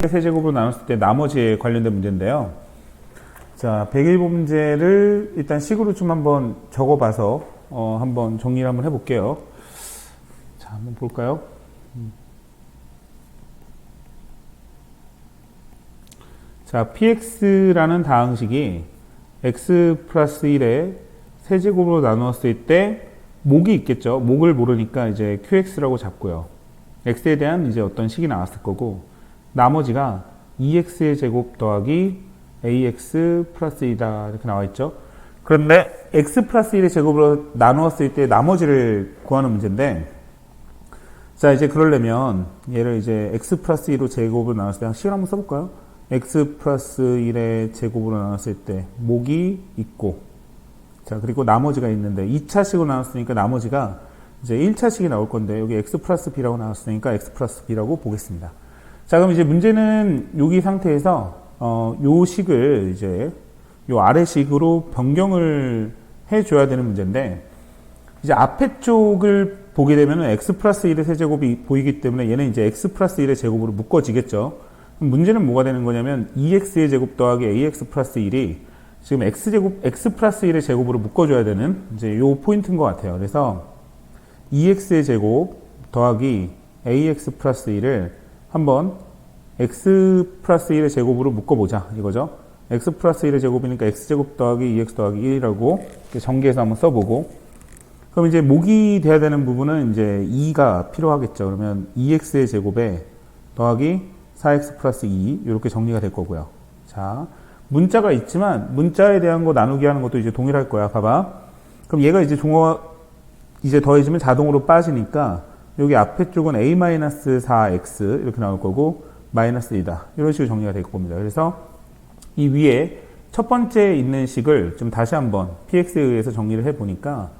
세제곱으로 나눴을 때 나머지에 관련된 문제인데요. 자, 101번 문제를 일단 식으로 좀 한번 적어봐서 한번 정리를 한번 해볼게요. 자, 한번 볼까요? 자, px라는 다항식이 x 플러스 1에 세제곱으로 나누었을 때 목이 있겠죠. 목을 모르니까 이제 qx라고 잡고요. x에 대한 이제 어떤 식이 나왔을 거고, 나머지가 2x의 제곱 더하기 ax 플러스 2다 이렇게 나와 있죠. 그런데 x 플러스 1의 제곱으로 나누었을 때 나머지를 구하는 문제인데, 자, 이제 그러려면 얘를 이제 x 플러스 2로 제곱으로 나눴을 때 식을 한번 써볼까요? x 플러스 1의 제곱으로 나눴을 때 목이 있고, 자, 그리고 나머지가 있는데 2차식으로 나눴으니까 나머지가 이제 1차식이 나올 건데, 여기 x 플러스 b라고 나왔으니까 x 플러스 b라고 보겠습니다. 자, 그럼 이제 문제는 여기 상태에서 요 식을 이제 요 아래 식으로 변경을 해줘야 되는 문제인데, 이제 앞에 쪽을 보게 되면 x 플러스 1의 세제곱이 보이기 때문에 얘는 이제 x 플러스 1의 제곱으로 묶어지겠죠. 그럼 문제는 뭐가 되는 거냐면 2x의 제곱 더하기 ax 플러스 1이 지금 x 플러스 1의 제곱으로 묶어줘야 되는 이제 요 포인트인 것 같아요. 그래서 2x의 제곱 더하기 ax 플러스 1을 한번 x 플러스 1의 제곱으로 묶어보자 이거죠. x 플러스 1의 제곱이니까 x제곱 더하기 2x 더하기 1이라고 전개해서 한번 써보고, 그럼 이제 목이 돼야 되는 부분은 이제 2가 필요하겠죠. 그러면 2x의 제곱에 더하기 4x 플러스 2 이렇게 정리가 될 거고요. 자, 문자가 있지만 문자에 대한 거 나누기 하는 것도 이제 동일할 거야. 봐봐. 그럼 얘가 이제 이제 더해지면 자동으로 빠지니까 여기 앞에 쪽은 a-4x 이렇게 나올 거고 마이너스 2다. 이런 식으로 정리가 될 겁니다. 그래서 이 위에 첫 번째 있는 식을 좀 다시 한번 px에 의해서 정리를 해보니까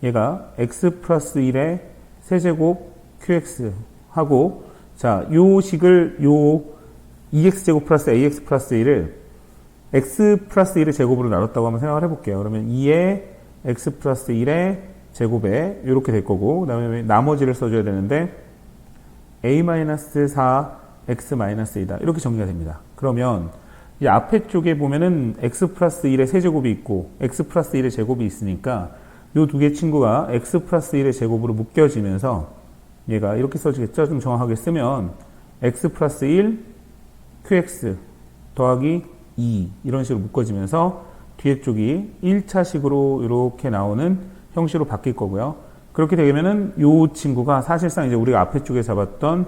얘가 x 플러스 1의 세제곱 qx 하고, 자, 요 식을 요 2x제곱 플러스 ax 플러스 1을 x 플러스 1의 제곱으로 나눴다고 한번 생각을 해볼게요. 그러면 2의 x 플러스 1의 제곱에 이렇게 될 거고, 그 다음에 나머지를 써줘야 되는데 a-4 x-2다 이렇게 정리가 됩니다. 그러면 이 앞에 쪽에 보면은 x 플러스 1의 세제곱이 있고 x 플러스 1의 제곱이 있으니까 이 두 개 친구가 x 플러스 1의 제곱으로 묶여지면서 얘가 이렇게 써지겠죠. 좀 정확하게 쓰면 x 플러스 1 qx 더하기 2 이런 식으로 묶어지면서 뒤에 쪽이 1차식으로 이렇게 나오는 형식으로 바뀔 거고요. 그렇게 되면은 이 친구가 사실상 이제 우리가 앞에 쪽에 잡았던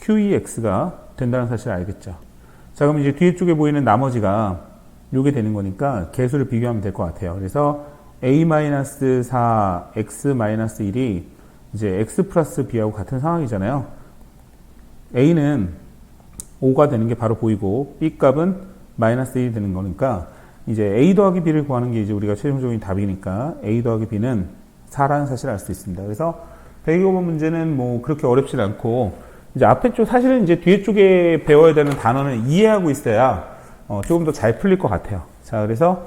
QEX가 된다는 사실을 알겠죠. 자, 그럼 이제 뒤에 쪽에 보이는 나머지가 요게 되는 거니까 개수를 비교하면 될 것 같아요. 그래서 a-4 x-1이 이제 x 플러스 b하고 같은 상황이잖아요. a는 5가 되는 게 바로 보이고 b 값은 마이너스 1이 되는 거니까 이제 a 더하기 b를 구하는 게 이제 우리가 최종적인 답이니까 a 더하기 b는 4라는 사실을 알 수 있습니다. 그래서 102번 문제는 뭐 그렇게 어렵진 않고, 이제 앞에 쪽 사실은 이제 뒤에 쪽에 배워야 되는 단어는 이해하고 있어야 조금 더 잘 풀릴 것 같아요. 자, 그래서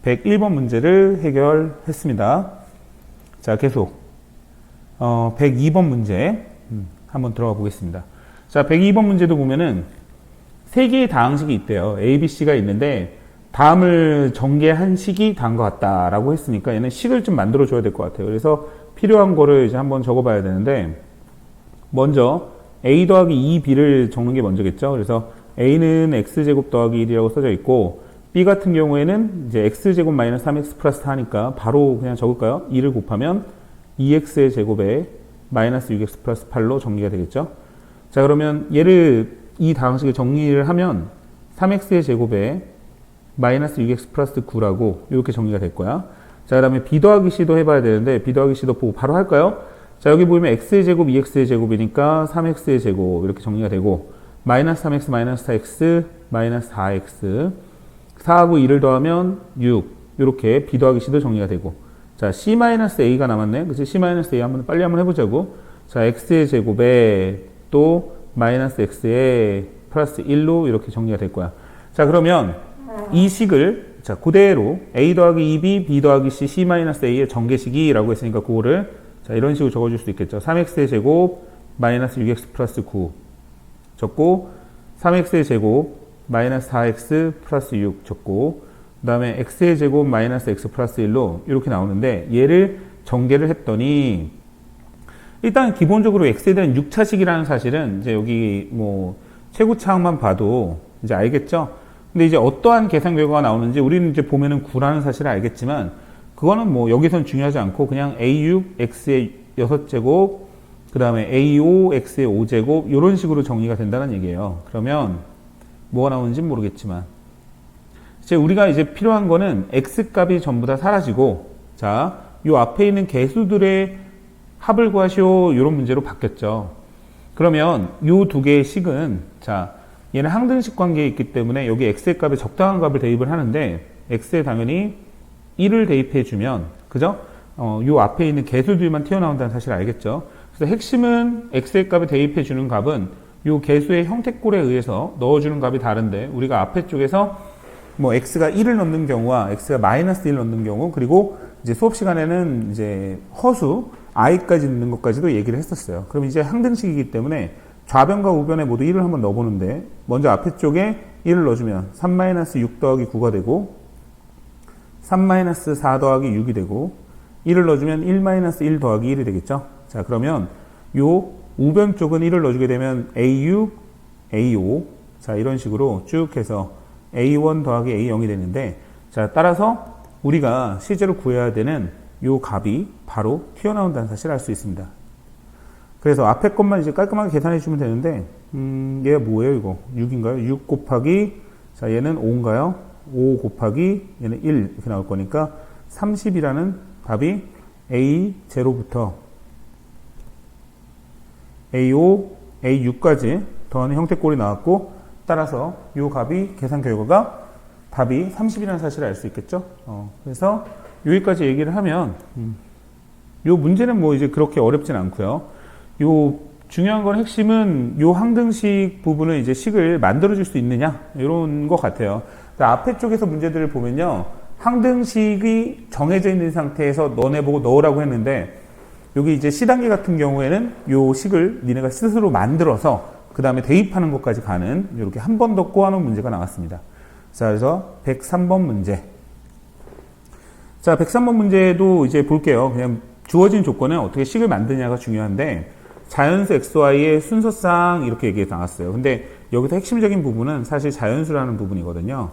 101번 문제를 해결했습니다. 자, 계속 102번 문제 한번 들어가 보겠습니다. 자, 102번 문제도 보면은 세 개의 다항식이 있대요. A, B, C가 있는데 다음을 전개한 식이 다인 것 같다라고 했으니까 얘는 식을 좀 만들어 줘야 될 것 같아요. 그래서 필요한 거를 이제 한번 적어 봐야 되는데, 먼저 a 더하기 2b를 적는 게 먼저겠죠. 그래서 a는 x제곱 더하기 1이라고 써져 있고, b 같은 경우에는 이제 x제곱 마이너스 3x 플러스 4니까 바로 그냥 적을까요? 2를 곱하면 2x의 제곱에 마이너스 6x 플러스 8로 정리가 되겠죠. 자, 그러면 얘를 이 다항식을 정리를 하면 3x의 제곱에 마이너스 6x 플러스 9라고 이렇게 정리가 될 거야. 자, 그 다음에 b 더하기 c도 해봐야 되는데 b 더하기 c도 보고 바로 할까요? 자, 여기 보면 x의 제곱, 2x의 제곱이니까 3x의 제곱 이렇게 정리가 되고, 마이너스 3x, 마이너스 4x, 마이너스 4x 4하고 2를 더하면 6 이렇게 b 더하기 c도 정리가 되고, 자, c-a가 남았네. 그치? c-a 빨리 한번 해보자고. 자, x의 제곱에 또 마이너스 x의 플러스 1로 이렇게 정리가 될 거야. 자, 그러면 이 식을 자, 그대로 a 더하기 2b, b 더하기 c, c-a의 전개식이라고 했으니까 그거를 자, 이런 식으로 적어줄 수 있겠죠. 3x의 제곱 마이너스 6x 플러스 9. 적고 3x의 제곱 마이너스 4x 플러스 6 적고 그 다음에 x의 제곱 마이너스 x 플러스 1로 이렇게 나오는데 얘를 전개를 했더니 일단 기본적으로 x에 대한 6차식이라는 사실은 이제 여기 뭐 최고차항만 봐도 이제 알겠죠? 근데 이제 어떠한 계산 결과가 나오는지 우리는 이제 보면은 9라는 사실을 알겠지만 그거는 뭐 여기선 중요하지 않고 그냥 a6 x의 6제곱 그 다음에 a5 x의 5제곱 이런 식으로 정리가 된다는 얘기예요. 그러면 뭐가 나오는지 모르겠지만 이제 우리가 이제 필요한 거는 x 값이 전부 다 사라지고 자, 요 앞에 있는 개수들의 합을 구하시오 이런 문제로 바뀌었죠. 그러면 요 두 개의 식은 자 얘는 항등식 관계에 있기 때문에 여기 x의 값에 적당한 값을 대입을 하는데 x에 당연히 1을 대입해 주면 그죠? 요 앞에 있는 개수들만 튀어나온다는 사실을 알겠죠. 그래서 핵심은 x의 값에 대입해 주는 값은 요 개수의 형태꼴에 의해서 넣어주는 값이 다른데 우리가 앞에 쪽에서 뭐 x가 1을 넣는 경우와 x가 마이너스 1을 넣는 경우 그리고 이제 수업 시간에는 이제 허수 i까지 넣는 것까지도 얘기를 했었어요. 그럼 이제 항등식이기 때문에 좌변과 우변에 모두 1을 한번 넣어보는데 먼저 앞에 쪽에 1을 넣어주면 3-6 더하기 9가 되고 3-4 더하기 6이 되고 1을 넣어주면 1-1 더하기 1이 되겠죠. 자 그러면 요 우변 쪽은 1을 넣어주게 되면 A6, A5 자 이런 식으로 쭉 해서 A1 더하기 A0이 되는데 자 따라서 우리가 실제로 구해야 되는 요 값이 바로 튀어나온다는 사실을 알 수 있습니다. 그래서 앞에 것만 이제 깔끔하게 계산해 주면 되는데 얘가 뭐예요 이거 6인가요? 6 곱하기 자 얘는 5인가요? 5 곱하기 얘는 1 이렇게 나올 거니까 30이라는 값이 A0부터 A5, A6까지 더하는 형태꼴이 나왔고 따라서 이 값이 계산 결과가 답이 30이라는 사실을 알 수 있겠죠. 그래서 여기까지 얘기를 하면 이 문제는 뭐 이제 그렇게 어렵진 않고요. 요 중요한 건 핵심은 요 항등식 부분을 이제 식을 만들어 줄 수 있느냐 이런 것 같아요. 앞에 쪽에서 문제들을 보면요. 항등식이 정해져 있는 상태에서 너네 보고 넣으라고 했는데 여기 이제 C단계 같은 경우에는 요 식을 니네가 스스로 만들어서 그 다음에 대입하는 것까지 가는 이렇게 한 번 더 꼬아놓은 문제가 나왔습니다. 자, 그래서 103번 문제. 자, 103번 문제도 이제 볼게요. 그냥 주어진 조건은 어떻게 식을 만드냐가 중요한데 자연수 xy의 순서상 이렇게 얘기가 나왔어요. 근데 여기서 핵심적인 부분은 사실 자연수라는 부분이거든요.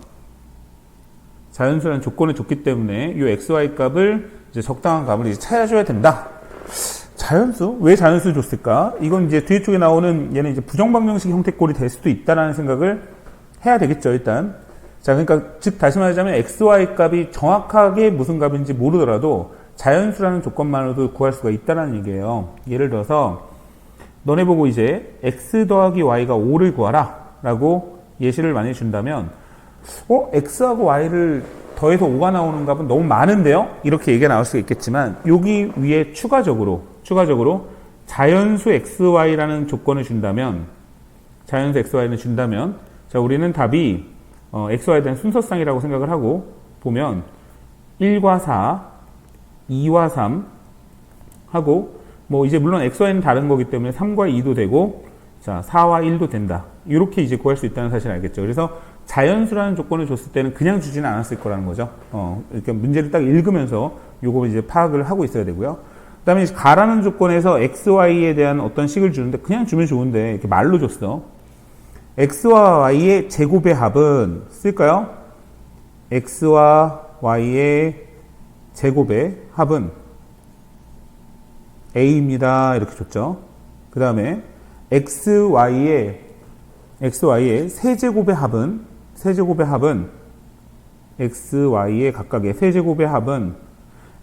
자연수라는 조건을 줬기 때문에 이 xy 값을 이제 적당한 값을 이제 찾아줘야 된다. 자연수? 왜 자연수를 줬을까? 이건 이제 뒤에 쪽에 나오는 얘는 이제 부정방정식 형태꼴이 될 수도 있다라는 생각을 해야 되겠죠, 일단. 자, 그러니까 즉 다시 말하자면 xy 값이 정확하게 무슨 값인지 모르더라도 자연수라는 조건만으로도 구할 수가 있다는 얘기예요. 예를 들어서 너네 보고 이제 x 더하기 y가 5를 구하라 라고 예시를 많이 준다면 x하고 y를 더해서 5가 나오는 값은 너무 많은데요? 이렇게 얘기가 나올 수가 있겠지만 여기 위에 추가적으로 자연수 xy라는 조건을 준다면 자연수 xy를 준다면 자 우리는 답이 xy에 대한 순서상이라고 생각을 하고 보면 1과 4, 2와 3 하고 뭐 이제 물론 xy는 다른 거기 때문에 3과 2도 되고 자 4와 1도 된다. 이렇게 이제 구할 수 있다는 사실을 알겠죠. 그래서 자연수라는 조건을 줬을 때는 그냥 주지는 않았을 거라는 거죠. 이렇게 문제를 딱 읽으면서 요거 이제 파악을 하고 있어야 되고요. 그 다음에 가라는 조건에서 xy에 대한 어떤 식을 주는데 그냥 주면 좋은데 이렇게 말로 줬어. x와 y의 제곱의 합은 쓸까요? x와 y의 제곱의 합은 a입니다. 이렇게 줬죠. 그 다음에 xy의 세제곱의 합은 xy의 각각의 세제곱의 합은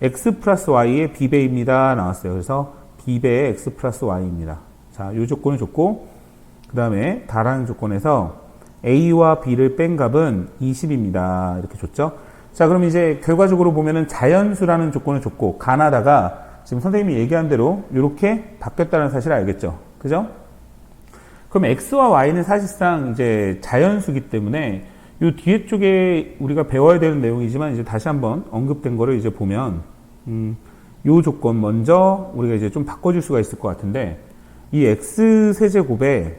x 플러스 y의 b배입니다. 나왔어요. 그래서 b배의 x 플러스 y입니다. 자, 이 조건을 줬고 그 다음에 다라는 조건에서 a와 b를 뺀 값은 20입니다. 이렇게 줬죠. 자, 그럼 이제 결과적으로 보면은 자연수라는 조건을 줬고 가나다가 지금 선생님이 얘기한 대로 이렇게 바뀌었다는 사실을 알겠죠. 그죠? 그럼 x와 y는 사실상 이제 자연수기 때문에 이 뒤에 쪽에 우리가 배워야 되는 내용이지만 이제 다시 한번 언급된 거를 이제 보면 이 조건 먼저 우리가 이제 좀 바꿔줄 수가 있을 것 같은데 이 x 세제곱에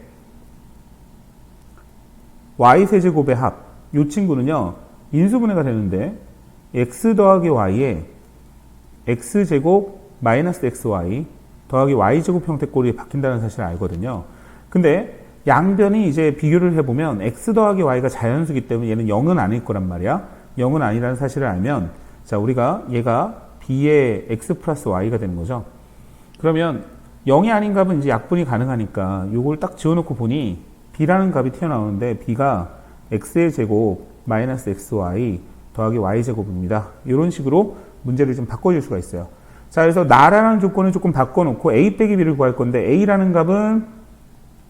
y 세제곱의 합. 이 친구는요, 인수분해가 되는데, x 더하기 y에 x제곱 마이너스 xy 더하기 y제곱 형태 꼴이 바뀐다는 사실을 알거든요. 근데 양변이 이제 비교를 해보면 x 더하기 y가 자연수기 때문에 얘는 0은 아닐 거란 말이야. 0은 아니라는 사실을 알면, 자, 우리가 얘가 b의 x 플러스 y가 되는 거죠. 그러면 0이 아닌 값은 이제 약분이 가능하니까 요걸 딱 지워놓고 보니 b라는 값이 튀어나오는데 b가 x의 제곱 마이너스 xy 더하기 y제곱입니다. 이런 식으로 문제를 좀 바꿔줄 수가 있어요. 자, 그래서 나라는 조건을 조금 바꿔놓고 a 빼기 b를 구할 건데 a라는 값은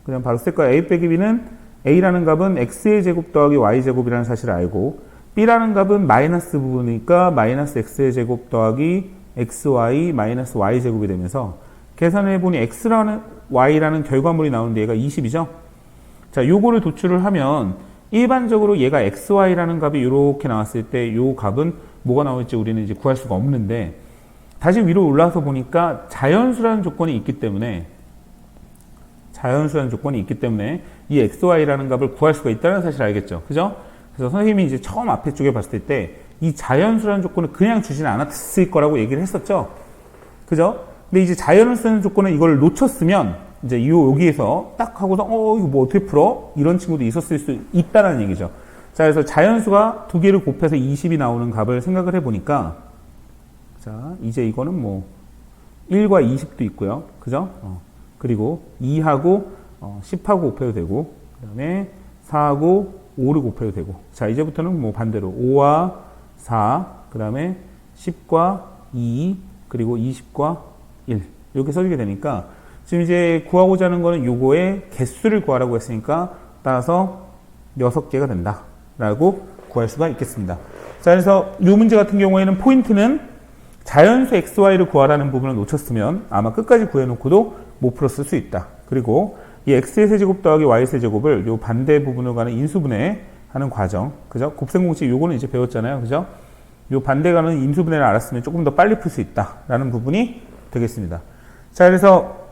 그냥 바로 쓸 거야. a 빼기 b는 a라는 값은 x의 제곱 더하기 y제곱이라는 사실을 알고 b라는 값은 마이너스 부분이니까 마이너스 x의 제곱 더하기 xy 마이너스 y제곱이 되면서 계산해보니 x라는 y라는 결과물이 나오는데 얘가 20이죠. 자, 요거를 도출을 하면 일반적으로 얘가 xy라는 값이 이렇게 나왔을 때 요 값은 뭐가 나올지 우리는 이제 구할 수가 없는데 다시 위로 올라와서 보니까 자연수라는 조건이 있기 때문에 이 xy라는 값을 구할 수가 있다는 사실을 알겠죠. 그죠? 그래서 선생님이 이제 처음 앞에 쪽에 봤을 때 이 자연수라는 조건을 그냥 주지는 않았을 거라고 얘기를 했었죠. 그죠? 근데 이제 자연수라는 조건은 이걸 놓쳤으면 이제 여기에서 딱 하고서 이거 뭐 어떻게 풀어? 이런 친구도 있었을 수 있다는 얘기죠. 자, 그래서 자연수가 두 개를 곱해서 20이 나오는 값을 생각을 해보니까 자, 이제 이거는 뭐 1과 20도 있고요. 그죠? 그리고 2하고 10하고 곱해도 되고 그 다음에 4하고 5를 곱해도 되고 자, 이제부터는 뭐 반대로 5와 4, 그 다음에 10과 2, 그리고 20과 1 이렇게 써주게 되니까 지금 이제 구하고자 하는 거는 요거의 개수를 구하라고 했으니까 따라서 6개가 된다 라고 구할 수가 있겠습니다. 자, 그래서 이 문제 같은 경우에는 포인트는 자연수 xy를 구하라는 부분을 놓쳤으면 아마 끝까지 구해놓고도 못 풀었을 수 있다. 그리고 이 x의 세제곱 더하기 y의 세제곱을 요 반대 부분으로 가는 인수분해 하는 과정, 그죠? 곱셈공식 요거는 이제 배웠잖아요. 그죠? 요 반대 가는 인수분해를 알았으면 조금 더 빨리 풀 수 있다라는 부분이 되겠습니다. 자, 그래서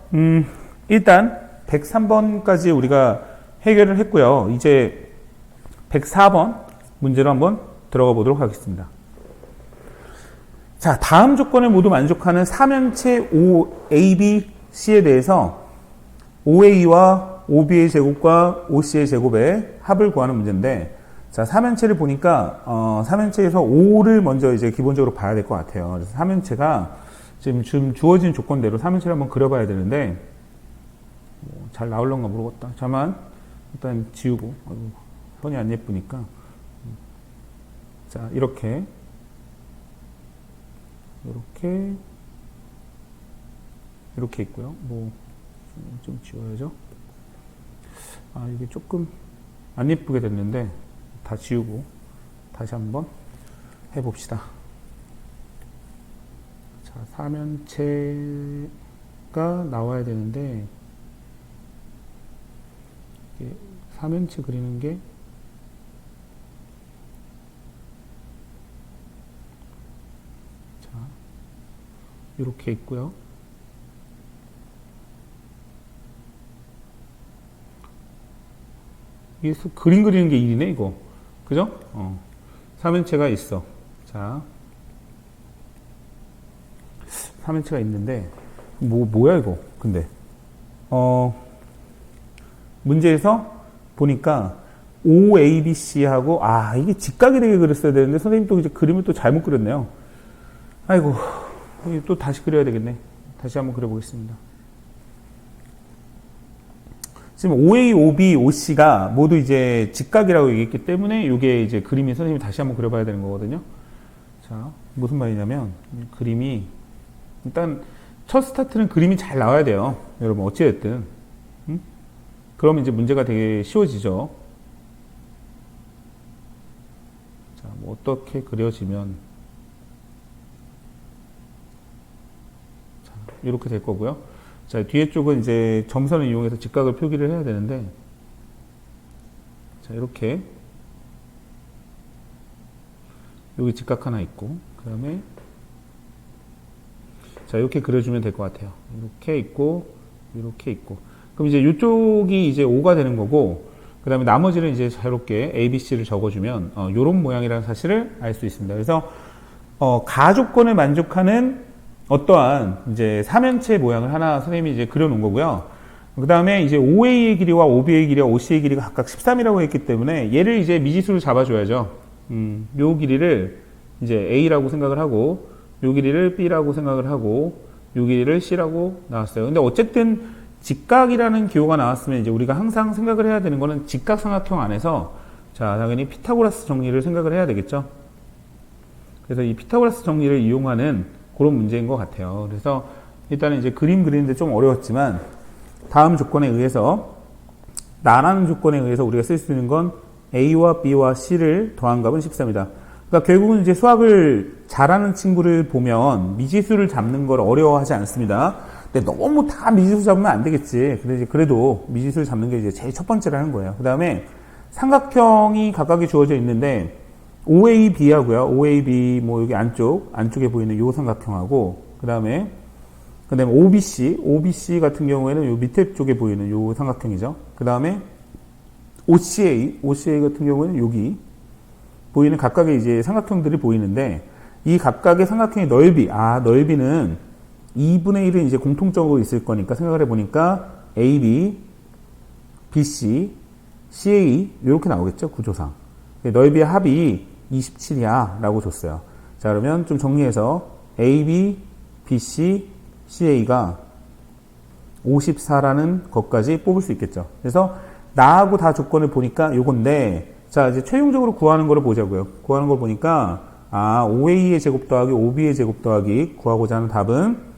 일단 103번까지 우리가 해결을 했고요. 이제 104번 문제로 한번 들어가 보도록 하겠습니다. 자, 다음 조건을 모두 만족하는 3면체 OABC에 대해서 OA와 OB의 제곱과 OC의 제곱의 합을 구하는 문제인데, 자, 3면체를 보니까 3면체에서 O를 먼저 이제 기본적으로 봐야 될 것 같아요. 그래서 3면체가 지금 주어진 조건대로 3면체를 한번 그려봐야 되는데 잘 나올런가 모르겠다. 잠깐 일단 지우고 손이 안 예쁘니까 자, 이렇게 있고요. 뭐 좀 지워야죠. 이게 조금 안 예쁘게 됐는데 다 지우고 다시 한번 해봅시다. 자, 3면체가 나와야 되는데 이게 3면체 그리는 게 자, 이렇게 있고요. 이게 그림 그리는 게 일이네, 이거. 그죠? 3면체가 있어. 자, 3면체가 있는데, 뭐야, 이거. 근데, 문제에서 보니까, OABC하고, 이게 직각이 되게 그렸어야 되는데, 선생님 또 이제 그림을 또 잘못 그렸네요. 아이고, 또 다시 그려야 되겠네. 다시 한번 그려보겠습니다. 지금 OA, OB, OC가 모두 이제 직각이라고 얘기했기 때문에 이게 이제 그림이 선생님이 다시 한번 그려봐야 되는 거거든요. 자, 무슨 말이냐면 그림이 일단 첫 스타트는 그림이 잘 나와야 돼요. 여러분 어찌됐든 그러면 이제 문제가 되게 쉬워지죠. 자, 뭐 어떻게 그려지면 자, 이렇게 될 거고요. 자, 뒤에 쪽은 이제 점선을 이용해서 직각을 표기를 해야 되는데, 자, 이렇게. 여기 직각 하나 있고, 그 다음에, 자, 이렇게 그려주면 될 것 같아요. 이렇게 있고, 이렇게 있고. 그럼 이제 이쪽이 이제 O가 되는 거고, 그 다음에 나머지를 이제 자유롭게 A, B, C를 적어주면 요런 모양이라는 사실을 알 수 있습니다. 그래서 가조건을 만족하는 어떠한 이제 삼연체 모양을 하나 선생님이 이제 그려놓은 거고요. 그 다음에 이제 OA의 길이와 OB의 길이와 OC의 길이가 각각 13이라고 했기 때문에 얘를 이제 미지수로 잡아줘야죠. 요 길이를 이제 A라고 생각을 하고, 요 길이를 B라고 생각을 하고, 요 길이를 C라고 나왔어요. 근데 어쨌든 직각이라는 기호가 나왔으면 이제 우리가 항상 생각을 해야 되는 거는 직각삼각형 안에서 자, 당연히 피타고라스 정리를 생각을 해야 되겠죠. 그래서 이 피타고라스 정리를 이용하는 그런 문제인 것 같아요. 그래서 일단은 이제 그림 그리는데 좀 어려웠지만 다음 조건에 의해서 나라는 조건에 의해서 우리가 쓸 수 있는 건 A와 B와 C를 더한 값은 14입니다. 그러니까 결국은 이제 수학을 잘하는 친구를 보면 미지수를 잡는 걸 어려워하지 않습니다. 근데 너무 다 미지수 잡으면 안 되겠지. 근데 그래도 미지수를 잡는 게 이제 제일 첫 번째라는 거예요. 그 다음에 삼각형이 각각이 주어져 있는데 OAB 하고요. OAB 뭐 여기 안쪽에 보이는 요 삼각형하고 그 다음에 OBC 같은 경우에는 요 밑에 쪽에 보이는 요 삼각형이죠. 그 다음에 OCA 같은 경우에는 여기 보이는 각각의 이제 삼각형들이 보이는데 이 각각의 삼각형의 넓이는 2분의 1은 이제 공통적으로 있을 거니까 생각을 해보니까 AB, BC, CA 이렇게 나오겠죠 구조상. 넓이의 합이 27이야 라고 줬어요. 자 그러면 좀 정리해서 AB, BC, CA가 54라는 것까지 뽑을 수 있겠죠. 그래서 나하고 다 조건을 보니까 요건데 자 이제 최종적으로 구하는 거를 보자고요. 구하는 걸 보니까 OA의 제곱 더하기 OB의 제곱 더하기 구하고자 하는 답은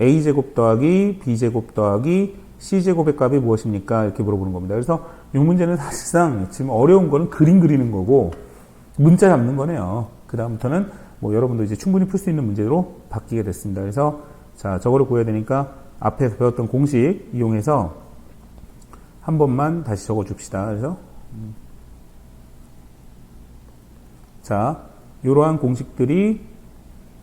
A제곱 더하기 B제곱 더하기 C제곱의 값이 무엇입니까? 이렇게 물어보는 겁니다. 그래서 이 문제는 사실상 지금 어려운 거는 그림 그리는 거고 문자 잡는 거네요. 그 다음부터는 뭐 여러분도 이제 충분히 풀 수 있는 문제로 바뀌게 됐습니다. 그래서 자 저거를 구해야 되니까 앞에서 배웠던 공식 이용해서 한 번만 다시 적어 줍시다. 그래서 자 이러한 공식들이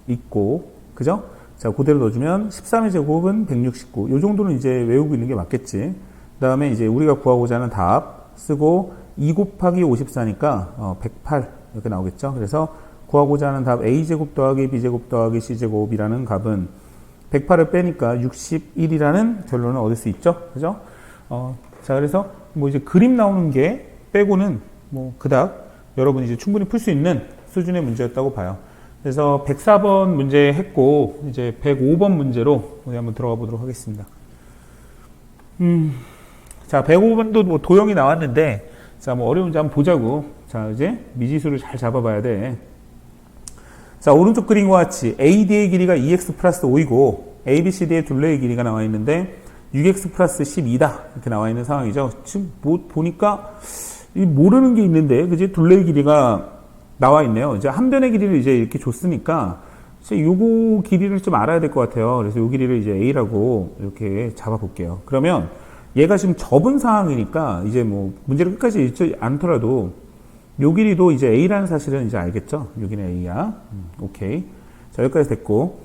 있고 그죠? 자 그대로 넣어주면 13의 제곱은 169. 이 정도는 이제 외우고 있는 게 맞겠지. 그 다음에 이제 우리가 구하고자 하는 답 쓰고 2 곱하기 54니까 108 이렇게 나오겠죠. 그래서 구하고자 하는 답 A제곱 더하기 B제곱 더하기 C제곱이라는 값은 108을 빼니까 61이라는 결론을 얻을 수 있죠. 그죠? 자 그래서 뭐 이제 그림 나오는 게 빼고는 뭐 그닥 여러분이 이제 충분히 풀 수 있는 수준의 문제였다고 봐요. 그래서 104번 문제 했고 이제 105번 문제로 우리 한번 들어가 보도록 하겠습니다. 자 105번도 뭐 도형이 나왔는데 자 뭐 어려운 문제 한번 보자고. 자 이제 미지수를 잘 잡아봐야 돼. 자 오른쪽 그림과 같이 AD의 길이가 2x 플러스 5이고 ABCD의 둘레의 길이가 나와 있는데 6x 플러스 12다 이렇게 나와 있는 상황이죠. 지금 뭐 보니까 모르는 게 있는데 그지 둘레의 길이가 나와 있네요. 이제 한 변의 길이를 이제 이렇게 줬으니까 요거 길이를 좀 알아야 될 것 같아요. 그래서 요 길이를 이제 A라고 이렇게 잡아 볼게요. 그러면 얘가 지금 접은 상황이니까 이제 뭐 문제를 끝까지 읽지 않더라도 요 길이도 이제 A라는 사실은 이제 알겠죠? 여기는 A야. 오케이. 자, 여기까지 됐고.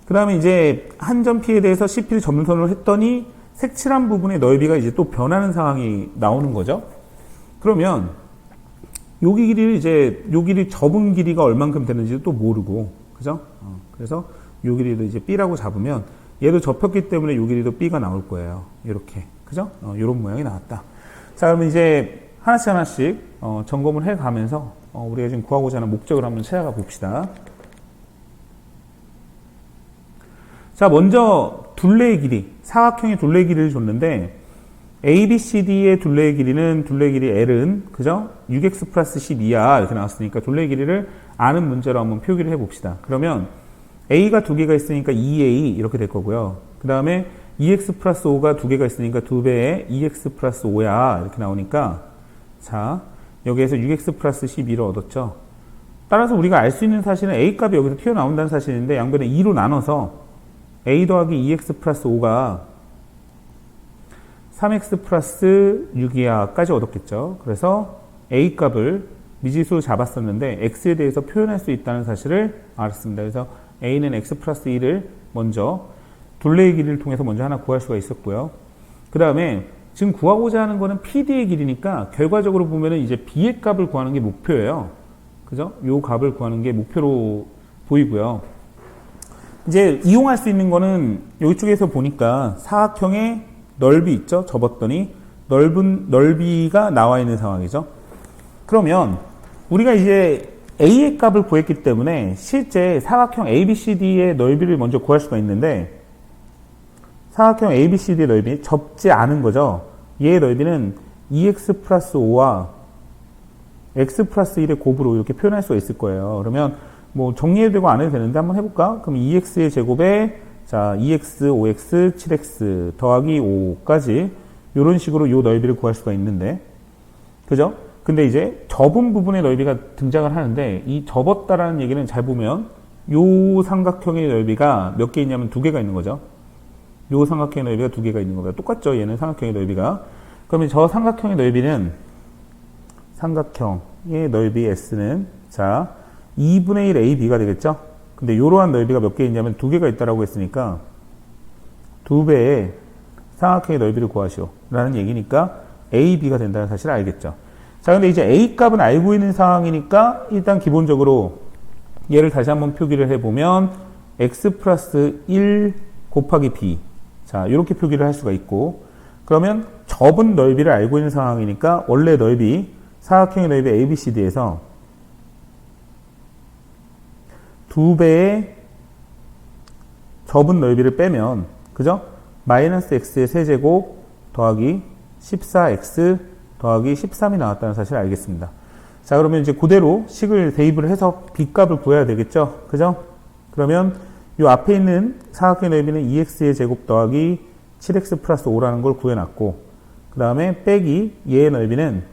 그 다음에 이제 한 점 P에 대해서 CP를 점선을 했더니 색칠한 부분의 넓이가 이제 또 변하는 상황이 나오는 거죠. 그러면 여기 길이를 이제 요 길이 접은 길이가 얼만큼 되는지도 또 모르고, 그죠? 그래서 요 길이도 이제 B라고 잡으면 얘도 접혔기 때문에 요 길이도 B가 나올 거예요. 이렇게. 그죠? 요런 모양이 나왔다. 자, 그러면 이제 하나씩 점검을 해 가면서 우리가 지금 구하고자 하는 목적을 한번 찾아가 봅시다. 자, 먼저 둘레의 길이, 사각형의 둘레의 길이를 줬는데 ABCD의 둘레의 길이는 둘레의 길이 L은 그죠? 6x 플러스 12야 이렇게 나왔으니까 둘레의 길이를 아는 문제로 한번 표기를 해봅시다. 그러면 A가 두 개가 있으니까 2A 이렇게 될 거고요. 그 다음에 2x 플러스 5가 두 개가 있으니까 2배의 2x 플러스 5야 이렇게 나오니까 자 여기에서 6x 플러스 12를 얻었죠. 따라서 우리가 알 수 있는 사실은 A 값이 여기서 튀어나온다는 사실인데 양변에 2로 나눠서 A 더하기 2x 플러스 5가 3x 플러스 6이야까지 얻었겠죠. 그래서 A 값을 미지수로 잡았었는데 x에 대해서 표현할 수 있다는 사실을 알았습니다. 그래서 A는 x 플러스 1을 먼저 둘레의 길이를 통해서 먼저 하나 구할 수가 있었고요. 그 다음에 지금 구하고자 하는 거는 PD의 길이니까 결과적으로 보면은 이제 B의 값을 구하는 게 목표예요. 그죠? 요 값을 구하는 게 목표로 보이고요. 이제 이용할 수 있는 거는 이쪽에서 보니까 사각형의 넓이 있죠? 접었더니 넓은 넓이가 나와 있는 상황이죠. 그러면 우리가 이제 A의 값을 구했기 때문에 실제 사각형 ABCD의 넓이를 먼저 구할 수가 있는데 사각형 ABCD의 넓이 접지 않은 거죠. 얘의 넓이는 2x 플러스 5와 x 플러스 1의 곱으로 이렇게 표현할 수가 있을 거예요. 그러면 뭐 정리해도 되고 안 해도 되는데 한번 해볼까? 그럼 2x의 제곱에 자 2x, 5x, 7x 더하기 5까지 이런 식으로 이 넓이를 구할 수가 있는데 그죠? 근데 이제 접은 부분의 넓이가 등장을 하는데 이 접었다라는 얘기는 잘 보면 이 삼각형의 넓이가 몇 개 있냐면 두 개가 있는 거죠. 이 삼각형의 넓이가 두 개가 있는 겁니다. 똑같죠? 얘는 삼각형의 넓이가. 그러면 저 삼각형의 넓이는 삼각형의 넓이 S는 자 2분의 1 AB가 되겠죠? 근데 이러한 넓이가 몇 개 있냐면 두 개가 있다라고 했으니까 두 배의 삼각형의 넓이를 구하시오 라는 얘기니까 AB가 된다는 사실을 알겠죠. 자, 근데 이제 A 값은 알고 있는 상황이니까 일단 기본적으로 얘를 다시 한번 표기를 해보면 X 플러스 1 곱하기 B. 자, 이렇게 표기를 할 수가 있고 그러면 접은 넓이를 알고 있는 상황이니까 원래 넓이, 사각형의 넓이 ABCD에서 두 배의 접은 넓이를 빼면 그죠? 마이너스 X의 세제곱 더하기 14X 더하기 13이 나왔다는 사실을 알겠습니다. 자, 그러면 이제 그대로 식을 대입을 해서 B 값을 구해야 되겠죠? 그죠? 그러면 이 앞에 있는 사각형의 넓이는 2X의 제곱 더하기 7X 플러스 5라는 걸 구해놨고, 그 다음에 빼기 얘의 넓이는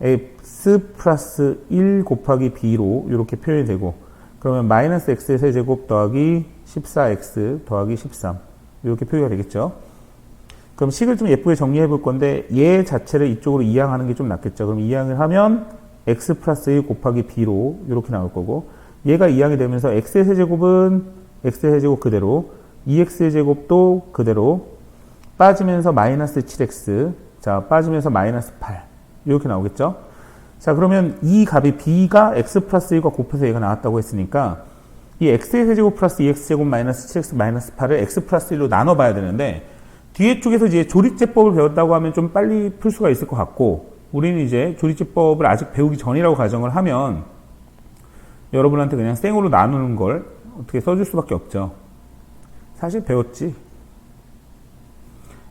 X 플러스 1 곱하기 B로 이렇게 표현이 되고, 그러면 마이너스 X의 세제곱 더하기 14X 더하기 13. 이렇게 표기가 되겠죠? 그럼 식을 좀 예쁘게 정리해 볼 건데 얘 자체를 이쪽으로 이항하는 게 좀 낫겠죠. 그럼 이항을 하면 x 플러스 1 곱하기 b로 이렇게 나올 거고 얘가 이항이 되면서 x의 세제곱은 x의 세제곱 그대로 2x의 제곱도 그대로 빠지면서 마이너스 7x 자 빠지면서 마이너스 8 이렇게 나오겠죠. 자 그러면 이 값이 b가 x 플러스 1과 곱해서 얘가 나왔다고 했으니까 이 x의 세제곱 플러스 2x제곱 마이너스 7x 마이너스 8을 x 플러스 1로 나눠봐야 되는데 뒤에 쪽에서 이제 조리제법을 배웠다고 하면 좀 빨리 풀 수가 있을 것 같고 우리는 이제 조리제법을 아직 배우기 전이라고 가정을 하면 여러분한테 그냥 생으로 나누는 걸 어떻게 써줄 수밖에 없죠. 사실 배웠지.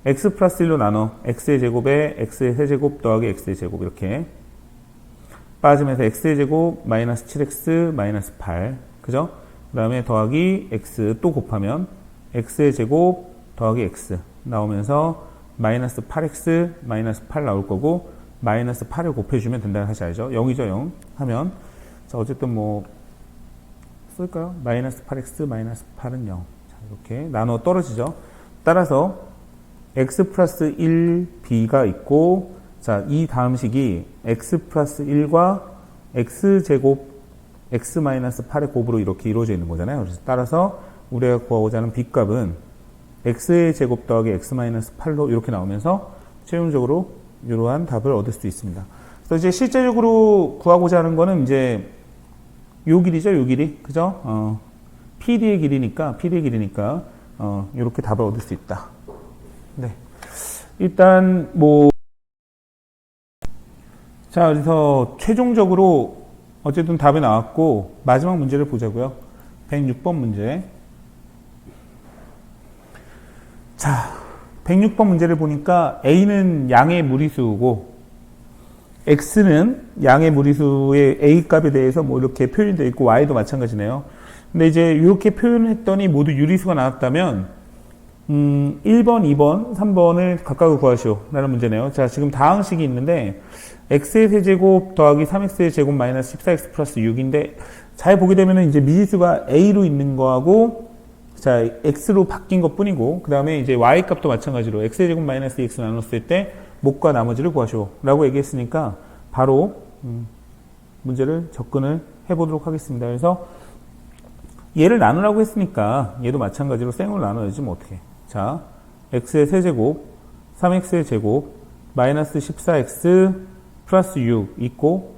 x 플러스 1로 나눠 x의 제곱에 x의 세제곱 더하기 x의 제곱 이렇게 빠지면서 x의 제곱 마이너스 7x 마이너스 8 그죠? 그 다음에 더하기 x 또 곱하면 x의 제곱 더하기 x 나오면서 마이너스 8x 마이너스 8 나올 거고 마이너스 8을 곱해주면 된다는 사실 알죠? 0이죠 0 하면 자 어쨌든 뭐 쓸까요? 마이너스 8x 마이너스 8은 0 자, 이렇게 나눠 떨어지죠. 따라서 x 플러스 1b가 있고 자 이 다음 식이 x 플러스 1과 x제곱 x 마이너스 8의 곱으로 이렇게 이루어져 있는 거잖아요. 그래서 따라서 우리가 구하고자 하는 b값은 x의 제곱 더하기 x 마이너스 8로 이렇게 나오면서 최종적으로 이러한 답을 얻을 수 있습니다. 그래서 이제 실제적으로 구하고자 하는 거는 이제 요 길이죠, 요 길이. 그죠? PD의 길이니까 이렇게 답을 얻을 수 있다. 네. 일단 뭐 자, 그래서 최종적으로 어쨌든 답이 나왔고 마지막 문제를 보자고요. 106번 문제. 자, 106번 문제를 보니까 A는 양의 무리수고 X는 양의 무리수의 A 값에 대해서 뭐 이렇게 표현이 되어 있고 Y도 마찬가지네요. 근데 이제 이렇게 표현했더니 모두 유리수가 나왔다면 1번, 2번, 3번을 각각을 구하시오 라는 문제네요. 자, 지금 다항식이 있는데 X의 세제곱 더하기 3X의 제곱 마이너스 14X 플러스 6인데 잘 보게 되면 이제 미지수가 A로 있는 거하고 자, x로 바뀐 것 뿐이고, 그 다음에 이제 y 값도 마찬가지로 x의 제곱 마이너스 2x 나눴을 때 목과 나머지를 구하시오 라고 얘기했으니까 바로 문제를 접근을 해보도록 하겠습니다. 그래서 얘를 나누라고 했으니까 얘도 마찬가지로 생으로 나눠야지 뭐 어떻게. 자, x의 세제곱 3x의 제곱 마이너스 14x 플러스 6 있고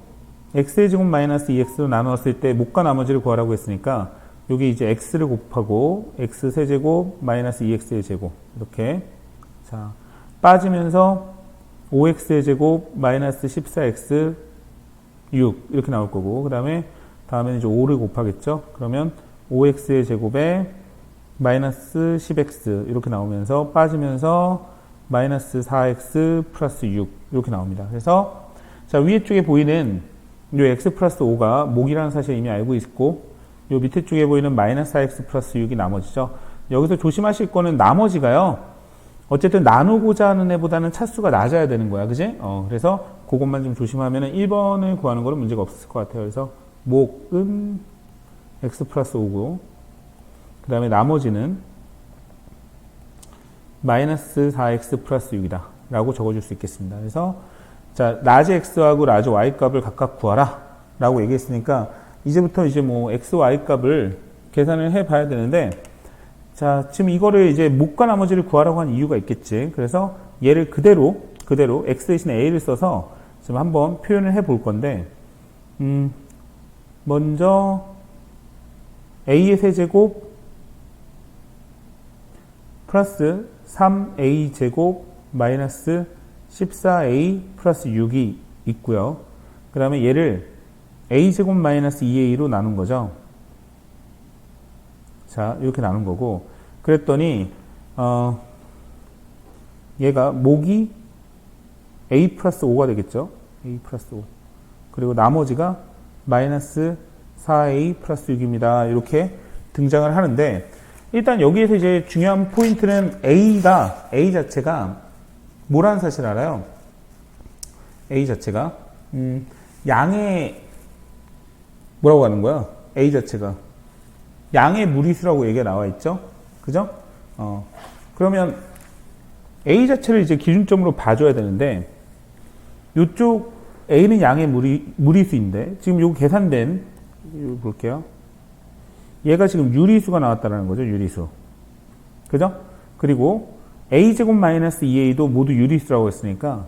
x의 제곱 마이너스 2x로 나누었을 때 목과 나머지를 구하라고 했으니까 여기 이제 x를 곱하고 x 세제곱 마이너스 2x의 제곱 이렇게 자 빠지면서 5x의 제곱 마이너스 14x 6 이렇게 나올 거고 그 다음에는 이제 5를 곱하겠죠. 그러면 5x의 제곱에 마이너스 10x 이렇게 나오면서 빠지면서 마이너스 4x 플러스 6 이렇게 나옵니다. 그래서 자 위에 쪽에 보이는 요 x 플러스 5가 목이라는 사실 이미 알고 있고 요 밑에 쪽에 보이는 마이너스 4x 플러스 6이 나머지죠. 여기서 조심하실 거는 나머지가요. 어쨌든 나누고자 하는 애보다는 차수가 낮아야 되는 거야. 그지? 그래서 그것만 좀 조심하면 1번을 구하는 거는 문제가 없을 것 같아요. 그래서 목은 x 플러스 5고 그 다음에 나머지는 마이너스 4x 플러스 6이다 라고 적어줄 수 있겠습니다. 그래서 자 라지 x하고 라지 y 값을 각각 구하라 라고 얘기했으니까 이제부터 이제 뭐 x, y 값을 계산을 해 봐야 되는데 자 지금 이거를 이제 목과 나머지를 구하라고 한 이유가 있겠지. 그래서 얘를 그대로 x 대신에 a를 써서 지금 한번 표현을 해 볼 건데 먼저 a의 세제곱 플러스 3a 제곱 마이너스 14a 플러스 6이 있고요. 그 다음에 얘를 a 제곱 마이너스 2a로 나눈 거죠. 자 이렇게 나눈 거고 그랬더니 얘가 목이 a 플러스 5가 되겠죠. a 플러스 5 그리고 나머지가 마이너스 4a 플러스 6입니다. 이렇게 등장을 하는데 일단 여기에서 이제 중요한 포인트는 a 자체가 뭐라는 사실 알아요? a 자체가 양의 뭐라고 하는 거야? a 자체가 양의 무리수라고 얘기가 나와 있죠? 그죠? 그러면 a 자체를 이제 기준점으로 봐줘야 되는데 이쪽 a는 양의 무리수인데 지금 요거 계산된 이거 볼게요. 얘가 지금 유리수가 나왔다는 거죠. 유리수. 그죠? 그리고 a제곱 마이너스 2a도 모두 유리수라고 했으니까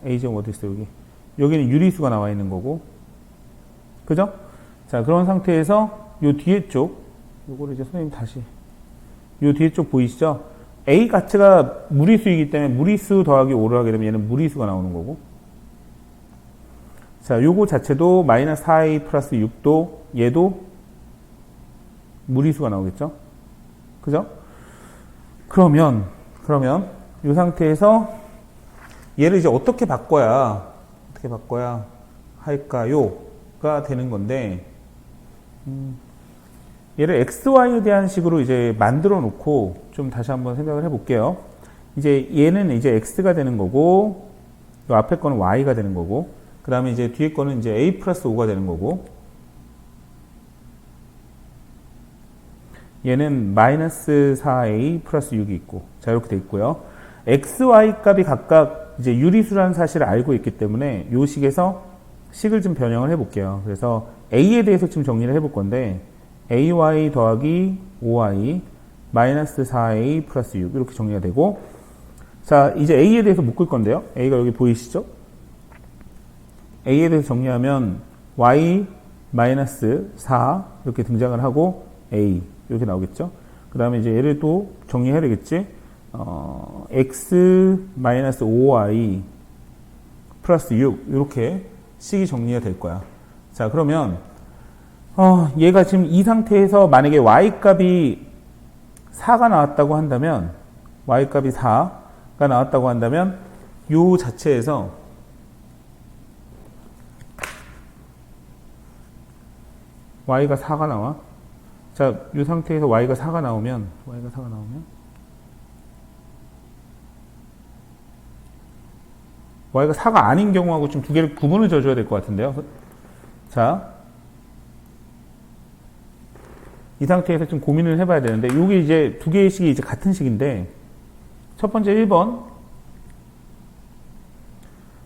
a제곱 어디 있어요? 여기. 여기는 유리수가 나와 있는 거고. 그죠? 자, 그런 상태에서 요 뒤에 쪽 요거를 이제 선생님 다시 요 뒤에 쪽 보이시죠? a 가치가 무리수이기 때문에 무리수 더하기 5를 하게 되면 얘는 무리수가 나오는 거고. 자, 요거 자체도 마이너스 4a 플러스 6도 얘도 무리수가 나오겠죠? 그죠? 그러면 이 상태에서 얘를 이제 어떻게 바꿔야 할까요?가 되는 건데, 얘를 xy에 대한 식으로 이제 만들어 놓고 좀 다시 한번 생각을 해 볼게요. 이제 얘는 이제 x가 되는 거고, 이 앞에 거는 y가 되는 거고, 그 다음에 이제 뒤에 거는 이제 a 플러스 5가 되는 거고, 얘는 마이너스 4a 플러스 6이 있고, 자, 이렇게 돼 있고요. x, y 값이 각각 이제 유리수라는 사실을 알고 있기 때문에 이 식에서 식을 좀 변형을 해 볼게요. 그래서 a에 대해서 지금 정리를 해 볼 건데, ay 더하기 5y 마이너스 4a 플러스 6 이렇게 정리가 되고, 자, 이제 a에 대해서 묶을 건데요. a가 여기 보이시죠? a에 대해서 정리하면 y 마이너스 4 이렇게 등장을 하고 a 이렇게 나오겠죠. 그 다음에 이제 얘를 또 정리해야 되겠지. x 마이너스 5y 플러스 6 이렇게 식이 정리가 될 거야. 자, 그러면 얘가 지금 이 상태에서 만약에 y 값이 4가 나왔다고 한다면 y 값이 4가 나왔다고 한다면 요 자체에서 y가 4가 나와. 자, 이 상태에서 y가 4가 나오면 y가 4가 아닌 경우하고 좀 두 개를 구분을 져줘야 될 것 같은데요. 자, 이 상태에서 좀 고민을 해봐야 되는데, 이게 이제 두 개의 식이 이제 같은 식인데, 첫 번째 1번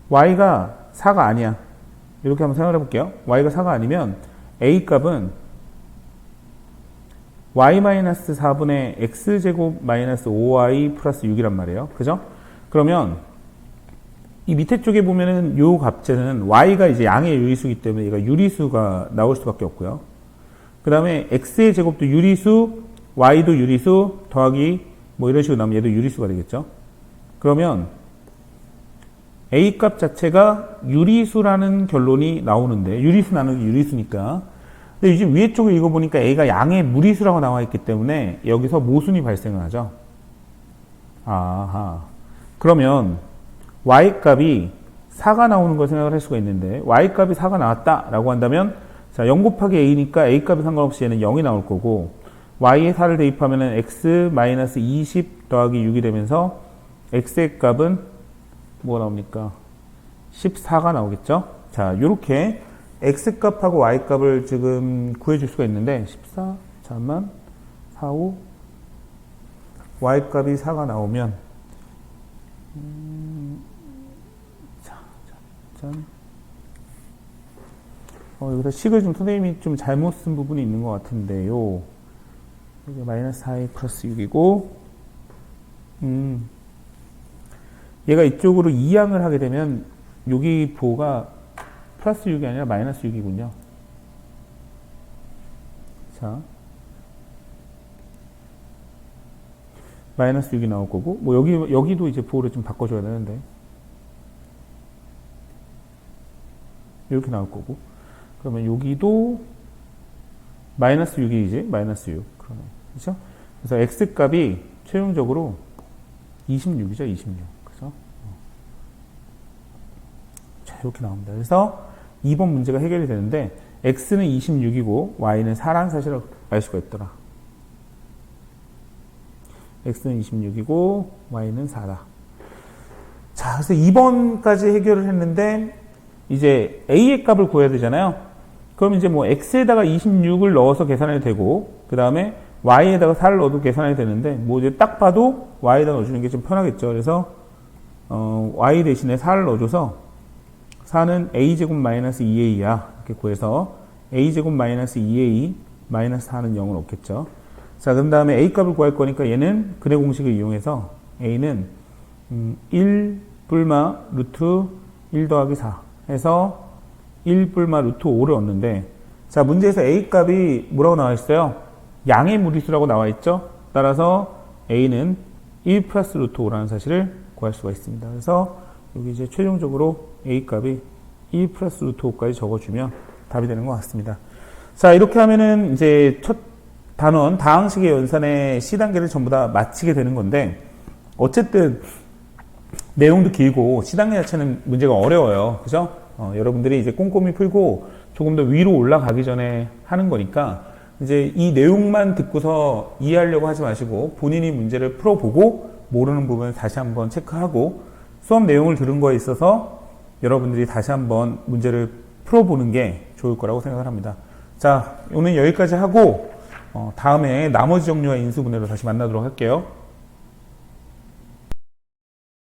y가 4가 아니야. 이렇게 한번 생각을 해볼게요. y가 4가 아니면 a 값은 y-4분의 x제곱 마이너스 5y 플러스 6이란 말이에요. 그죠? 그러면 이 밑에 쪽에 보면은 요 값제는 y가 이제 양의 유리수이기 때문에 얘가 유리수가 나올 수밖에 없고요. 그 다음에 x의 제곱도 유리수, y도 유리수 더하기 뭐 이런 식으로 나오면 얘도 유리수가 되겠죠. 그러면 a 값 자체가 유리수라는 결론이 나오는데, 유리수 나누기 유리수니까. 근데 이제 위에 쪽을 읽어보니까 a가 양의 무리수라고 나와 있기 때문에 여기서 모순이 발생을 하죠. 아하. 그러면 y 값이 4가 나오는 걸 생각을 할 수가 있는데, y 값이 4가 나왔다라고 한다면, 자, 0 곱하기 a니까 a 값이 상관없이 얘는 0이 나올 거고, y에 4를 대입하면은 x-20 더하기 6이 되면서 x의 값은 뭐가 나옵니까? 14가 나오겠죠? 자, 요렇게 x 값하고 y 값을 지금 구해줄 수가 있는데, 14, 잠깐만, 4, 5, y 값이 4가 나오면, 여기서 식을 좀 선생님이 좀 잘못 쓴 부분이 있는 것 같은데요. 여기 마이너스 4a 플러스 6이고, 얘가 이쪽으로 이항을 하게 되면, 여기 보가 플러스 6이 아니라 마이너스 6이군요. 자. 마이너스 6이 나올 거고, 뭐 여기도 이제 보호를 좀 바꿔줘야 되는데. 이렇게 나올 거고. 그러면 여기도 마이너스 6이지? 마이너스 6. 그러네. 그죠? 그래서 x 값이 최종적으로 26이죠? 26. 그죠? 자, 이렇게 나옵니다. 그래서 2번 문제가 해결이 되는데, x는 26이고, y는 4라는 사실을 알 수가 있더라. x는 26이고, y는 4다. 자, 그래서 2번까지 해결을 했는데, 이제 a의 값을 구해야 되잖아요. 그럼 이제 뭐 x에다가 26을 넣어서 계산해도 되고, 그 다음에 y에다가 4를 넣어도 계산해도 되는데, 뭐 이제 딱 봐도 y에다 넣어주는 게 좀 편하겠죠. 그래서 y 대신에 4를 넣어줘서 4는 a제곱 마이너스 2a야. 이렇게 구해서 a제곱 마이너스 2a 마이너스 4는 0은 없겠죠. 자, 그 다음에 a 값을 구할 거니까 얘는 근해 공식을 이용해서 a는 1 뿔마 루트 1 더하기 4 해서 1 뿔마 루트 5를 얻는데, 자, 문제에서 a 값이 뭐라고 나와 있어요? 양의 무리수라고 나와 있죠. 따라서 a는 1 플러스 루트 5라는 사실을 구할 수가 있습니다. 그래서 여기 이제 최종적으로 a 값이 1 플러스 루트 5까지 적어주면 답이 되는 것 같습니다. 자, 이렇게 하면은 이제 첫 단원 다항식의 연산의 C단계를 전부 다 마치게 되는 건데, 어쨌든 내용도 길고 C단계 자체는 문제가 어려워요. 그죠? 여러분들이 이제 꼼꼼히 풀고 조금 더 위로 올라가기 전에 하는 거니까, 이제 이 내용만 듣고서 이해하려고 하지 마시고 본인이 문제를 풀어보고 모르는 부분을 다시 한번 체크하고, 수업 내용을 들은 거에 있어서 여러분들이 다시 한번 문제를 풀어보는 게 좋을 거라고 생각을 합니다. 자, 오늘 여기까지 하고 다음에 나머지 정리와 인수분해로 다시 만나도록 할게요.